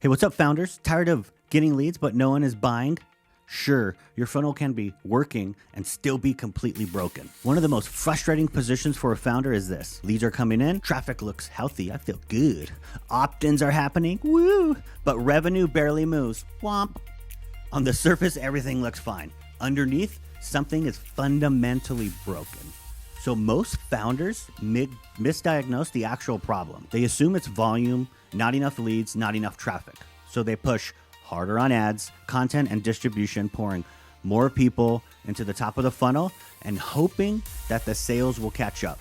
Hey, what's up, founders? Tired of getting leads but no one is buying? Sure, your funnel can be working and still be completely broken. One of the most frustrating positions for a founder is this. Leads are coming in, traffic looks healthy, I feel good. Opt-ins are happening, woo! But revenue barely moves, womp. On the surface, everything looks fine. Underneath, something is fundamentally broken. So most founders misdiagnose the actual problem. They assume it's volume, not enough leads, not enough traffic. So they push harder on ads, content, and distribution, pouring more people into the top of the funnel and hoping that the sales will catch up.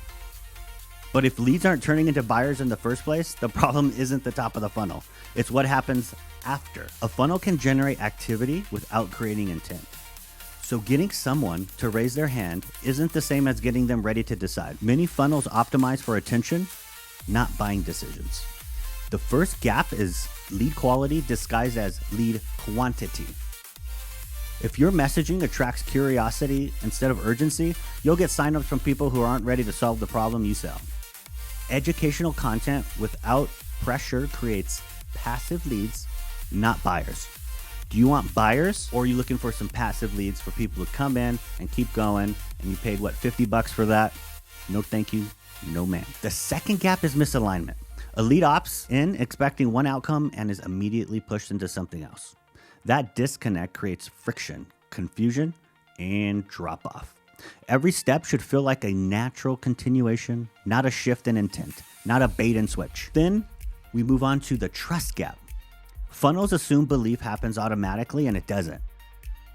But if leads aren't turning into buyers in the first place, the problem isn't the top of the funnel. It's what happens after. A funnel can generate activity without creating intent. So getting someone to raise their hand isn't the same as getting them ready to decide. Many funnels optimize for attention, not buying decisions. The first gap is lead quality disguised as lead quantity. If your messaging attracts curiosity instead of urgency, you'll get signups from people who aren't ready to solve the problem you sell. Educational content without pressure creates passive leads, not buyers. Do you want buyers, or are you looking for some passive leads for people to come in and keep going, and you paid, what, $50 for that? No thank you, no ma'am. The second gap is misalignment. A lead opts in expecting one outcome and is immediately pushed into something else. That disconnect creates friction, confusion, and drop-off. Every step should feel like a natural continuation, not a shift in intent, not a bait and switch. Then we move on to the trust gap. Funnels assume belief happens automatically, and it doesn't.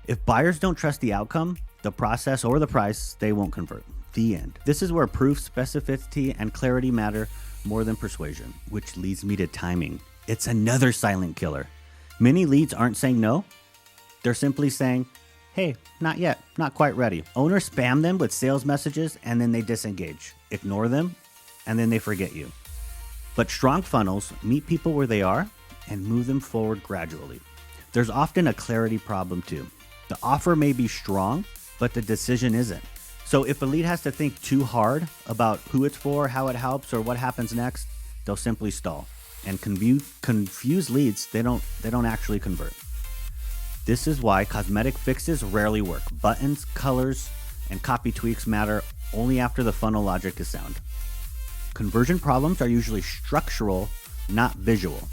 If buyers don't trust the outcome, the process, or the price, they won't convert. The end. This is where proof, specificity, and clarity matter more than persuasion, which leads me to timing. It's another silent killer. Many leads aren't saying no. They're simply saying, hey, not yet, not quite ready. Owners spam them with sales messages and then they disengage. Ignore them and then they forget you. But strong funnels meet people where they are and move them forward gradually. There's often a clarity problem too. The offer may be strong, but the decision isn't. So if a lead has to think too hard about who it's for, how it helps, or what happens next, they'll simply stall. And confused leads, they don't actually convert. This is why cosmetic fixes rarely work. Buttons, colors, and copy tweaks matter only after the funnel logic is sound. Conversion problems are usually structural, not visual,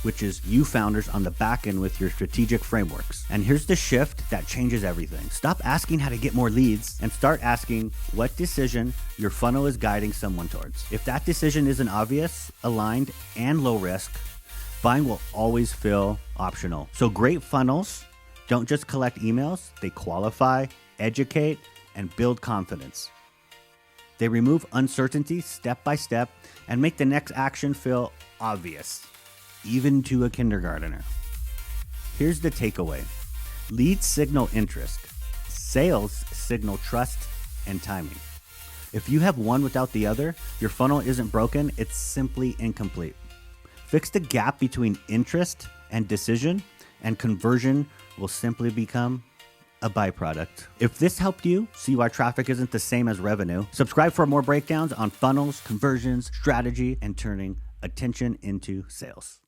which is you founders on the back end with your strategic frameworks. And here's the shift that changes everything. Stop asking how to get more leads and start asking what decision your funnel is guiding someone towards. If that decision isn't obvious, aligned, and low risk, buying will always feel optional. So great funnels don't just collect emails, they qualify, educate, and build confidence. They remove uncertainty step by step and make the next action feel obvious, even to a kindergartner. Here's the takeaway. Leads signal interest. Sales signal trust and timing. If you have one without the other, your funnel isn't broken, it's simply incomplete. Fix the gap between interest and decision, and conversion will simply become a byproduct. If this helped you see why traffic isn't the same as revenue, subscribe for more breakdowns on funnels, conversions, strategy, and turning attention into sales.